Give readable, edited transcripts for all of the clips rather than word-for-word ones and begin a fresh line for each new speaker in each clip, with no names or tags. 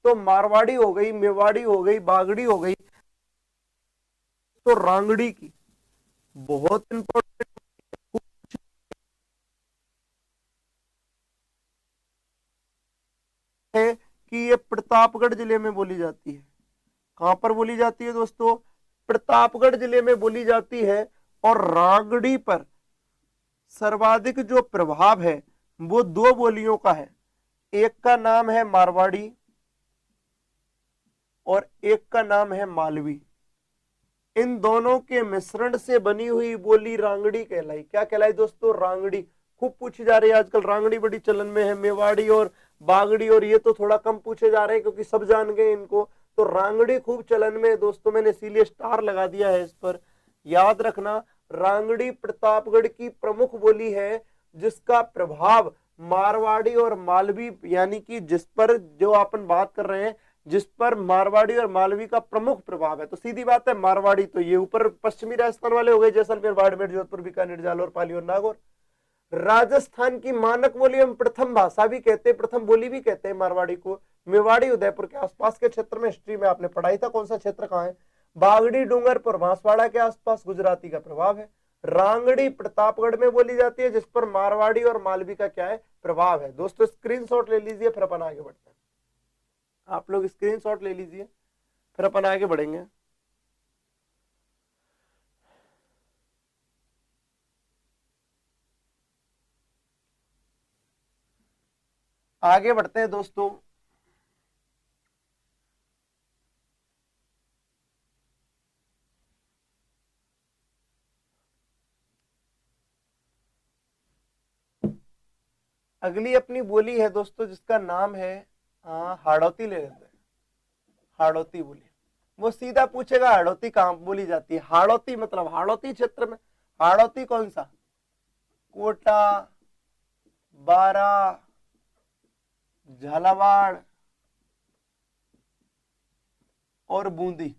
तो मारवाड़ी हो गई, मेवाड़ी हो गई, बागड़ी हो गई, तो रांगड़ी की बहुत इंपॉर्टेंट है कि ये प्रतापगढ़ जिले में बोली जाती है। कहां पर बोली जाती है दोस्तों? प्रतापगढ़ जिले में बोली जाती है। और रांगड़ी पर सर्वाधिक जो प्रभाव है वो दो बोलियों का है। एक का नाम है मारवाड़ी और एक का नाम है मालवी। इन दोनों के मिश्रण से बनी हुई बोली रांगड़ी कहलाई। क्या कहलाई दोस्तों? रांगड़ी। खूब पूछी जा रही है आजकल, रांगड़ी बड़ी चलन में है। मेवाड़ी और बागड़ी और ये तो थोड़ा कम पूछे जा रहे हैं क्योंकि सब जान गए इनको। तो रांगड़ी खूब चलन में है दोस्तों, मैंने इसीलिए स्टार लगा दिया है इस पर। याद रखना, रांगड़ी प्रतापगढ़ की प्रमुख बोली है जिसका प्रभाव मारवाड़ी और मालवी, यानी कि जिस पर जो अपन बात कर रहे हैं, जिस पर मारवाड़ी और मालवी का प्रमुख प्रभाव है। तो सीधी बात है, मारवाड़ी तो ये ऊपर पश्चिमी राजस्थान वाले हो गए, जैसलमेर, बाड़मेर, जोधपुर, बीकानेर, जालौर, पाली और नागौर। राजस्थान की मानक बोली हम प्रथम भाषा भी कहते हैं, प्रथम बोली भी कहते हैं मारवाड़ी को। मेवाड़ी उदयपुर के आसपास के क्षेत्र में हिस्ट्री में आपने पढ़ाई था, कौन सा क्षेत्र कहाँ है। बागड़ी डूंगरपुर बांसवाड़ा के आसपास गुजराती का प्रभाव है। रांगड़ी प्रतापगढ़ में बोली जाती है जिस पर मारवाड़ी और मालवी का क्या है? प्रभाव है। दोस्तों स्क्रीनशॉट ले लीजिए, फिर अपन आगे बढ़ते हैं। आप लोग स्क्रीनशॉट ले लीजिए, फिर अपन आगे बढ़ेंगे। आगे बढ़ते हैं दोस्तों। अगली अपनी बोली है दोस्तों जिसका नाम है हाड़ौती। ले लेते हैं हाड़ौती बोली। वो सीधा पूछेगा हाड़ौती कहां बोली जाती है। हाड़ौती मतलब हाड़ौती क्षेत्र में। हाड़ौती कौन सा? कोटा, बारा, झालावाड़ और बूंदी।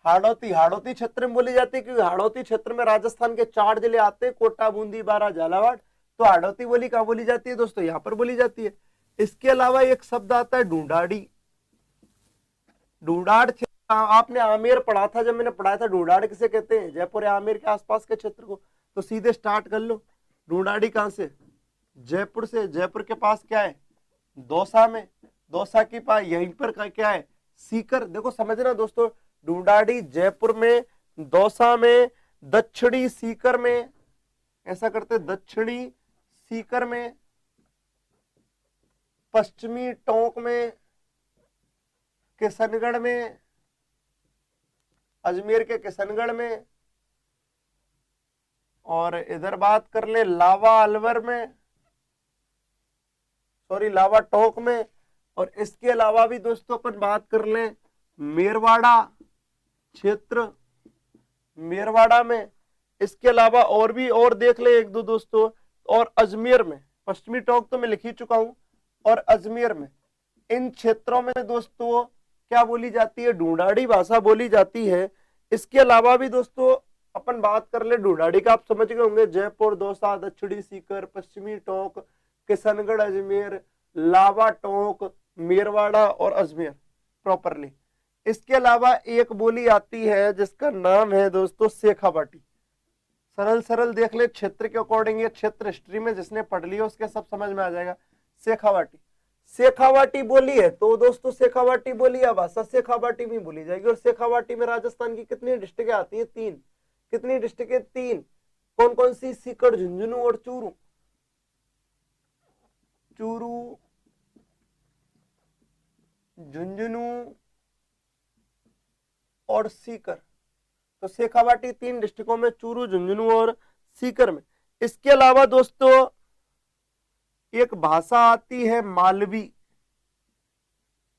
हाड़ौती हाड़ौती क्षेत्र में बोली जाती है क्योंकि हाड़ौती क्षेत्र में राजस्थान के 4 जिले आते हैं, कोटा, बूंदी, बारा, झालावाड़। तो हाड़ौती बोली कहां बोली जाती है दोस्तों? यहां पर बोली जाती है। इसके अलावा एक शब्द आता है ढूंढाड़ी। ढूंढाड़ क्षेत्र आपने आमेर पढ़ा था, जब मैंने पढ़ाया था ढूंढाड़ किसे कहते हैं, जयपुर या आमेर के आसपास के क्षेत्र को। तो सीधे स्टार्ट कर लो। ढूंढाड़ी कहां से? जयपुर से। जयपुर के पास क्या है? दौसा में। दौसा के पास यहीं पर क्या है? सीकर। देखो समझना दोस्तों, ढूंढाड़ी जयपुर में, दौसा में, दक्षिणी सीकर में, ऐसा करते दक्षिणी सीकर में, पश्चिमी टोंक में, किशनगढ़ में, अजमेर के किशनगढ़ में, और इधर बात कर ले लावा अलवर में, सॉरी लावा टोंक में। और इसके अलावा भी दोस्तों अपन बात कर ले मेरवाड़ा क्षेत्र, मेरवाड़ा में। इसके अलावा और भी और देख ले एक दो दोस्तों, और अजमेर में। पश्चिमी टोंक तो मैं लिख ही चुका हूं, और अजमेर में। इन क्षेत्रों में दोस्तों क्या बोली जाती है? ढूंढाड़ी भाषा बोली जाती है। इसके अलावा भी दोस्तों अपन बात कर ले ढूंढाड़ी का, आप समझ गए होंगे, जयपुर, दौसा, दक्षिणी सीकर, पश्चिमी टोंक, किशनगढ़, अजमेर, लावा टोंक, मेरवाड़ा और अजमेर प्रॉपरली। इसके अलावा एक बोली आती है जिसका नाम है दोस्तों शेखावाटी। सरल सरल देख ले, क्षेत्र के अकॉर्डिंग, ये क्षेत्र हिस्ट्री में जिसने पढ़ लिया उसके सब समझ में आ जाएगा। शेखावाटी, शेखावाटी बोली है तो दोस्तों शेखावाटी बोली या भाषा शेखावाटी में बोली जाएगी। और शेखावाटी में राजस्थान की कितनी डिस्ट्रिक्ट आती है? 3। कितनी डिस्ट्रिक्ट? 3। कौन कौन सी? सीकर, झुंझुनू और चूरू। चूरू, झुंझुनू और सीकर। तो शेखावाटी 3 डिस्ट्रिक्टों में, चूरू, झुंझुनू और सीकर में। इसके अलावा दोस्तों एक भाषा आती है मालवी।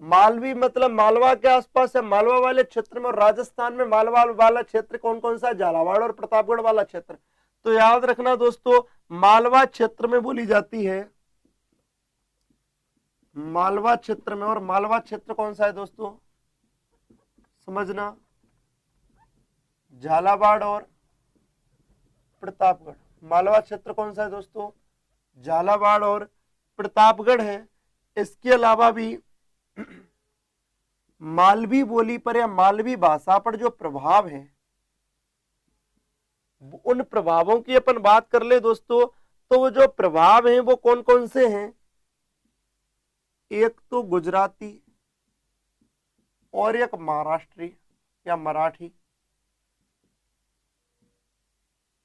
मालवी मतलब मालवा के आसपास है, मालवा वाले क्षेत्र में। और राजस्थान में मालवा वाला क्षेत्र कौन कौन सा है? झालावाड़ और प्रतापगढ़ वाला क्षेत्र। तो याद रखना दोस्तों, मालवा क्षेत्र में बोली जाती है, मालवा क्षेत्र में। और मालवा क्षेत्र कौन सा है दोस्तों? समझना, झालावाड़ और प्रतापगढ़। मालवा क्षेत्र कौन सा है दोस्तों? झालावाड़ और प्रतापगढ़ है। इसके अलावा भी मालवी बोली पर या मालवी भाषा पर जो प्रभाव है, उन प्रभावों की अपन बात कर ले दोस्तों, तो वो जो प्रभाव हैं वो कौन कौन से हैं? एक तो गुजराती और एक महाराष्ट्री या मराठी।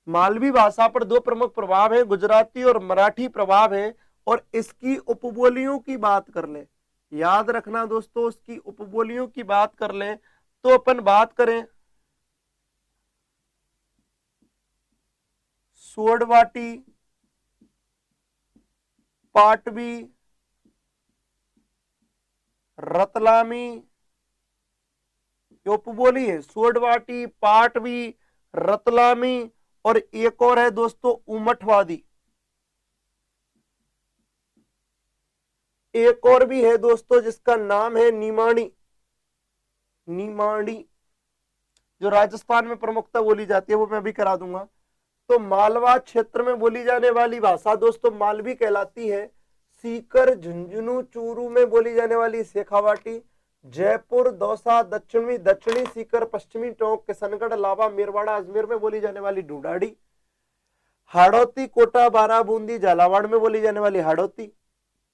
मालवी भाषा पर दो प्रमुख प्रभाव हैं, गुजराती और मराठी प्रभाव है। और इसकी उपबोलियों की बात कर ले, याद रखना दोस्तों, उसकी उपबोलियों की बात कर ले तो अपन बात करें सोडवाटी, पाटवी, रतलामी, ये उपबोली है। सोडवाटी, पाटवी, रतलामी और एक और है दोस्तों उमठवादी। एक और भी है दोस्तों जिसका नाम है निमाणी। निमाणी जो राजस्थान में प्रमुखता बोली जाती है, वो मैं अभी करा दूंगा। तो मालवा क्षेत्र में बोली जाने वाली भाषा दोस्तों मालवी कहलाती है। सीकर, झुंझुनू, चूरू में बोली जाने वाली शेखावाटी। जयपुर, दौसा, दक्षिणी सीकर, पश्चिमी टोंक, किशनगढ़, लावा, मेरवाड़ा, अजमेर में बोली जाने वाली ढूंढाड़ी। हाड़ौती, कोटा, बारा, बूंदी, झालावाड़ में बोली जाने वाली हाड़ौती।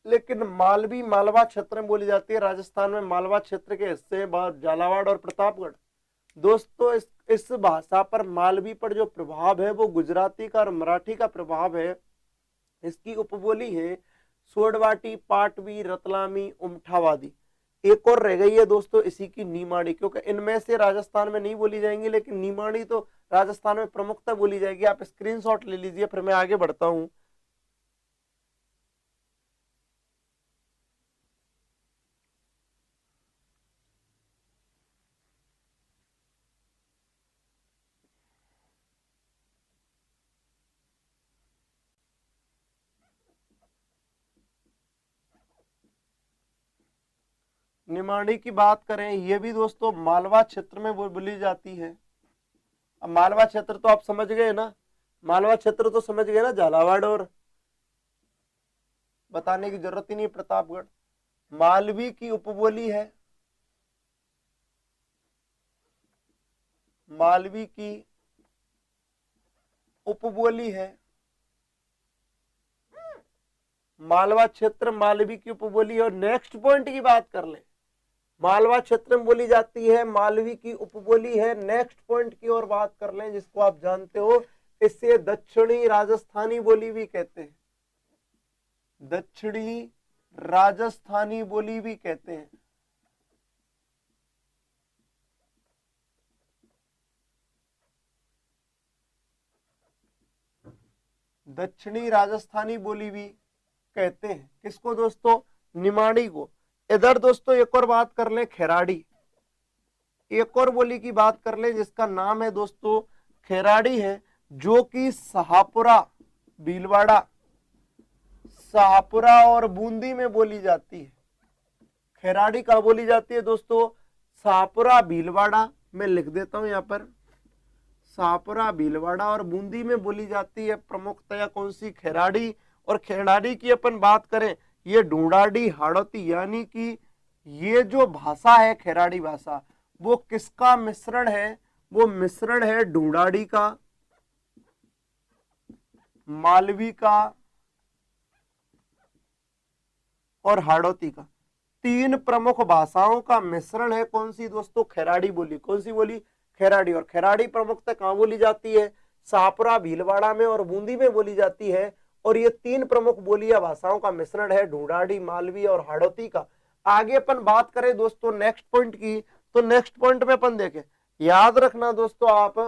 लेकिन मालवी मालवा क्षेत्र में बोली जाती है। राजस्थान में मालवा क्षेत्र के हिस्से झालावाड़ और प्रतापगढ़। दोस्तों इस भाषा पर, मालवी पर जो प्रभाव है वो गुजराती का और मराठी का प्रभाव है। इसकी उपबोली है सोडवाटी, पाटवी, रतलामी, उमठावादी। एक और रह गई है दोस्तों इसी की निमाड़ी, क्योंकि इनमें से राजस्थान में नहीं बोली जाएंगी, लेकिन निमाड़ी तो राजस्थान में प्रमुखता बोली जाएगी। आप स्क्रीनशॉट ले लीजिए, फिर मैं आगे बढ़ता हूं। निमाड़ी की बात करें, ये भी दोस्तों मालवा क्षेत्र में बोली जाती है। अब मालवा क्षेत्र तो आप समझ गए ना, मालवा क्षेत्र तो समझ गए ना, झालावाड़ और बताने की जरूरत ही नहीं, प्रतापगढ़। मालवी की उपबोली है, मालवी की उपबोली है मालवा क्षेत्र, मालवी की उपबोली। और नेक्स्ट पॉइंट की बात कर ले, मालवा क्षेत्र में बोली जाती है, मालवी की उपबोली है। नेक्स्ट पॉइंट की और बात कर लें जिसको आप जानते हो, इसे दक्षिणी राजस्थानी बोली भी कहते हैं। दक्षिणी राजस्थानी बोली भी कहते हैं। दक्षिणी राजस्थानी बोली भी कहते हैं। किसको दोस्तों? निमाड़ी को। इधर दोस्तों एक और बात कर ले, खेराड़ी। एक और बोली की बात कर ले जिसका नाम है दोस्तों खेराड़ी है, जो कि शाहपुरा, भीलवाड़ा, शाहपुरा और बूंदी में बोली जाती है। खेराड़ी कहाँ बोली जाती है दोस्तों? शाहपुरा, भीलवाड़ा में लिख देता हूं यहाँ पर, शाहपुरा, भीलवाड़ा और बूंदी में बोली जाती है प्रमुखतया कौन सी? खेराड़ी। और खेराड़ी की अपन बात करें, ये ढूंढाड़ी, हाड़ौती, यानी कि ये जो भाषा है खेराड़ी भाषा, वो किसका मिश्रण है? वो मिश्रण है ढूंढाड़ी का, मालवी का और हाड़ौती का। तीन प्रमुख भाषाओं का मिश्रण है कौन सी दोस्तों? खेराड़ी बोली। कौन सी बोली? खेराड़ी। और खेराड़ी प्रमुखतः कहाँ बोली जाती है? शाहपुरा, भीलवाड़ा में और बूंदी में बोली जाती है। और ये तीन प्रमुख बोलियां भाषाओं का मिश्रण है, ढूंढाड़ी, मालवी और हाड़ौती का। आगे अपन बात करें दोस्तों नेक्स्ट पॉइंट की, तो नेक्स्ट पॉइंट में अपन देखें, याद रखना दोस्तों आप,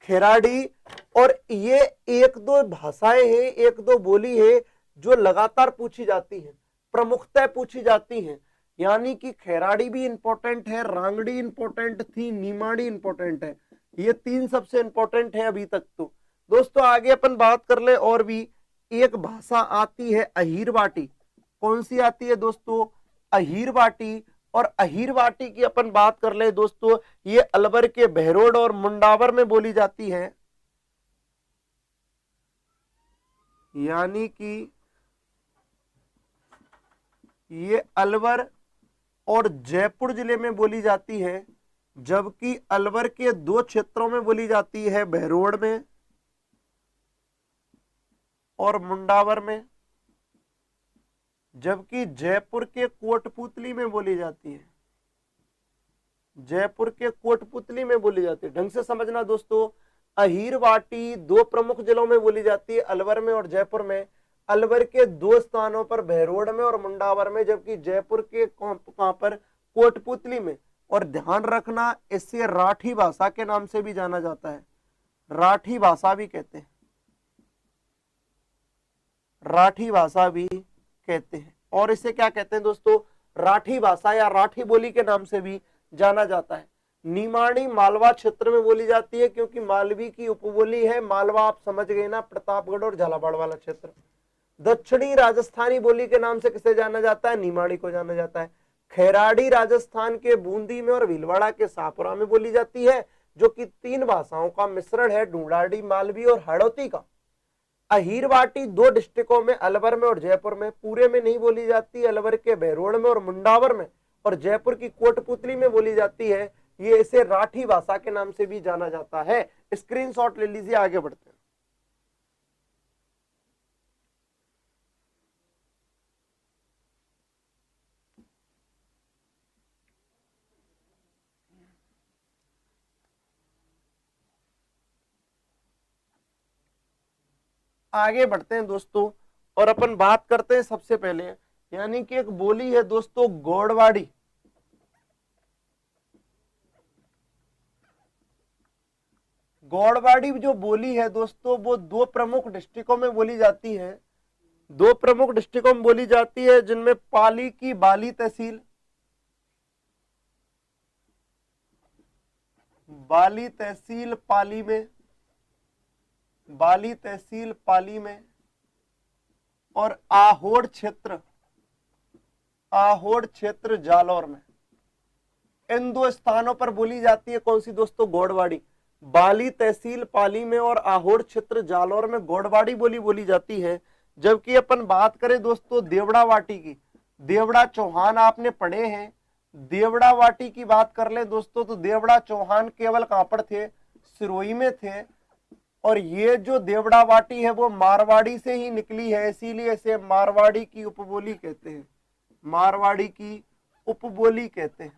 खेराड़ी और ये एक दो भाषाएं हैं, एक दो बोली है जो लगातार पूछी जाती है, प्रमुखतः पूछी जाती हैं। यानी कि खेराड़ी भी इंपॉर्टेंट है, रांगड़ी इंपॉर्टेंट थी, निमाड़ी इंपॉर्टेंट है। ये तीन सबसे इंपॉर्टेंट है अभी तक। तो दोस्तों आगे अपन बात कर ले, और भी एक भाषा आती है अहीरवाटी। कौन सी आती है दोस्तों? अहीरवाटी। और अहीरवाटी की अपन बात कर ले दोस्तों, ये अलवर के बहरोड और मुंडावर में बोली जाती है। यानी कि ये अलवर, और जयपुर जिले में बोली जाती है, जबकि अलवर के 2 क्षेत्रों में बोली जाती है, बहरोड़ में और मुंडावर में, जबकि जयपुर के कोटपुतली में बोली जाती है, जयपुर के कोटपुतली में बोली जाती है। ढंग से समझना दोस्तों, अहीरवाटी 2 प्रमुख जिलों में बोली जाती है, अलवर में और जयपुर में। अलवर के 2 स्थानों पर, बहरोड़ में और मुंडावर में, जबकि जयपुर के कहां पर, कोटपुतली में। और ध्यान रखना, इसे राठी भाषा के नाम से भी जाना जाता है, राठी भाषा भी कहते हैं, राठी भाषा भी कहते हैं। और इसे क्या कहते हैं दोस्तों, राठी भाषा या राठी बोली के नाम से भी जाना जाता है। निमाड़ी मालवा क्षेत्र में बोली जाती है, क्योंकि मालवी की उपबोली है। मालवा आप समझ गए ना, प्रतापगढ़ और झालावाड़ वाला क्षेत्र। दक्षिणी राजस्थानी बोली के नाम से किसे जाना जाता है, निमाड़ी को जाना जाता है। खैराड़ी राजस्थान के बूंदी में और भीलवाड़ा के शाहपुरा में बोली जाती है, जो कि 3 भाषाओं का मिश्रण है, ढूंढाड़ी मालवी और हाड़ौती का। अहीरवाटी 2 डिस्ट्रिक्टों में, अलवर में और जयपुर में, पूरे में नहीं बोली जाती, अलवर के बहरोड़ में और मुंडावर में, और जयपुर की कोटपुतली में बोली जाती है। ये इसे राठी भाषा के नाम से भी जाना जाता है। स्क्रीनशॉट ले लीजिए, आगे बढ़ते हैं। आगे बढ़ते हैं दोस्तों, और अपन बात करते हैं सबसे पहले, यानी कि एक बोली है दोस्तों गौड़वाड़ी। गौड़वाड़ी जो बोली है दोस्तों, वो 2 प्रमुख डिस्ट्रिक्टों में बोली जाती है, 2 प्रमुख डिस्ट्रिक्टों में बोली जाती है, जिनमें पाली की बाली तहसील, बाली तहसील पाली में, बाली तहसील पाली में, और आहोड़ क्षेत्र, आहोड़ क्षेत्र जालौर में। इन 2 स्थानों पर बोली जाती है कौन सी दोस्तों, गौड़वाड़ी। बाली तहसील पाली में और आहोड़ क्षेत्र जालौर में गौड़वाड़ी बोली बोली जाती है। जबकि अपन बात करें दोस्तों देवड़ा वाटी की, देवड़ा चौहान आपने पढ़े हैं, देवड़ा वाटी की बात कर ले दोस्तों, तो देवड़ा चौहान केवल कहां पर थे, सिरोही में थे। और ये जो देवड़ा वाटी है वो मारवाड़ी से ही निकली है, इसीलिए इसे मारवाड़ी की उपबोली कहते हैं, मारवाड़ी की उपबोली कहते हैं।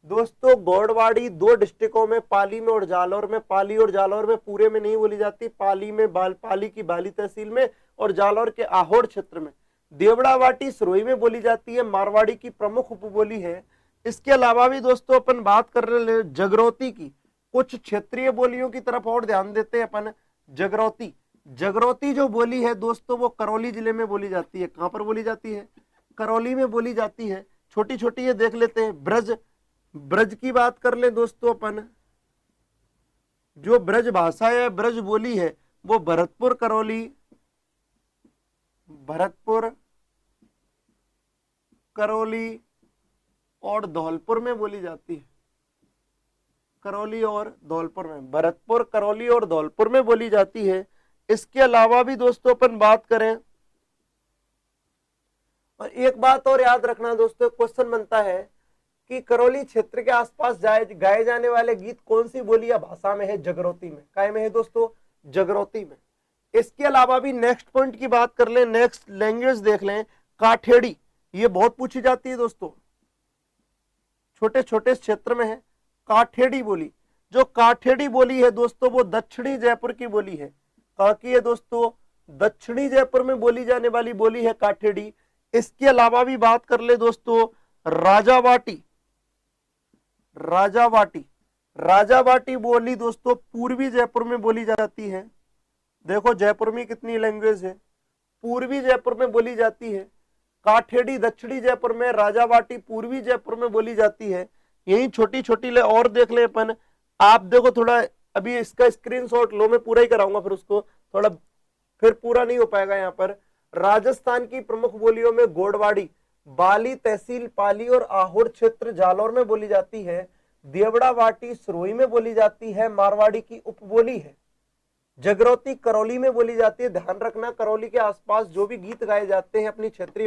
दोस्तों गौड़वाड़ी 2 डिस्ट्रिक्टों में, पाली में और जालौर में, पाली और जालौर में पूरे में नहीं बोली जाती, पाली में पाली की बाली तहसील में और जालौर के आहोड़ क्षेत्र में। देवड़ा वाटी सिरोही में बोली जाती है, मारवाड़ी की प्रमुख उपबोली है। इसके अलावा भी दोस्तों अपन बात कर रहे जगरौती की, कुछ क्षेत्रीय बोलियों की तरफ और ध्यान देते हैं अपन। जगरौती, जगरौती जो बोली है दोस्तों वो करौली जिले में बोली जाती है। कहां पर बोली जाती है, करौली में बोली जाती है। छोटी छोटी ये देख लेते हैं। ब्रज, ब्रज की बात कर ले दोस्तों अपन, जो ब्रज भाषा है, ब्रज बोली है, वो भरतपुर करौली, भरतपुर करौली और धौलपुर में बोली जाती है। करौली और धौलपुर में, भरतपुर करौली और धौलपुर में बोली जाती है। इसके अलावा भी दोस्तों अपन बात करें, और एक बात और याद रखना दोस्तों, क्वेश्चन बनता है कि करौली क्षेत्र के आसपास गाए जाने वाले गीत कौन सी बोली या भाषा में है, जगरौती में। काय में है दोस्तों, जगरौती में। इसके अलावा भी नेक्स्ट पॉइंट की बात कर लें, नेक्स्ट लैंग्वेज देख लें, काठेड़ी, ये बहुत पूछी जाती है दोस्तों, छोटे छोटे क्षेत्र में है काठेड़ी बोली। जो काठेड़ी बोली है दोस्तों वो दक्षिणी जयपुर की बोली है। कहां की है दोस्तों, दक्षिणी जयपुर में बोली जाने वाली बोली है काठेड़ी। इसके अलावा भी बात कर ले दोस्तों राजावाटी, राजावाटी, राजावाटी बोली दोस्तों पूर्वी जयपुर में बोली जाती है। देखो जयपुर में कितनी लैंग्वेज है, पूर्वी जयपुर में बोली जाती है। काठेड़ी दक्षिणी जयपुर में, राजावाटी पूर्वी जयपुर में बोली जाती है। यही छोटी छोटी ले और देख ले अपन। आप देखो थोड़ा, अभी इसका स्क्रीनशॉट लो, मैं पूरा ही कराऊंगा, फिर उसको थोड़ा फिर पूरा नहीं हो पाएगा यहाँ पर। राजस्थान की प्रमुख बोलियों में गौड़वाड़ी बाली तहसील पाली और आहोड़ क्षेत्र जालौर में बोली जाती है। देवड़ा वाटी सिरोही में बोली जाती है, मारवाड़ी की उपबोली है। जगरौती करौली में बोली जाती है। ध्यान रखना करौली के आसपास जो भी गीत गाए जाते हैं अपनी क्षेत्रीय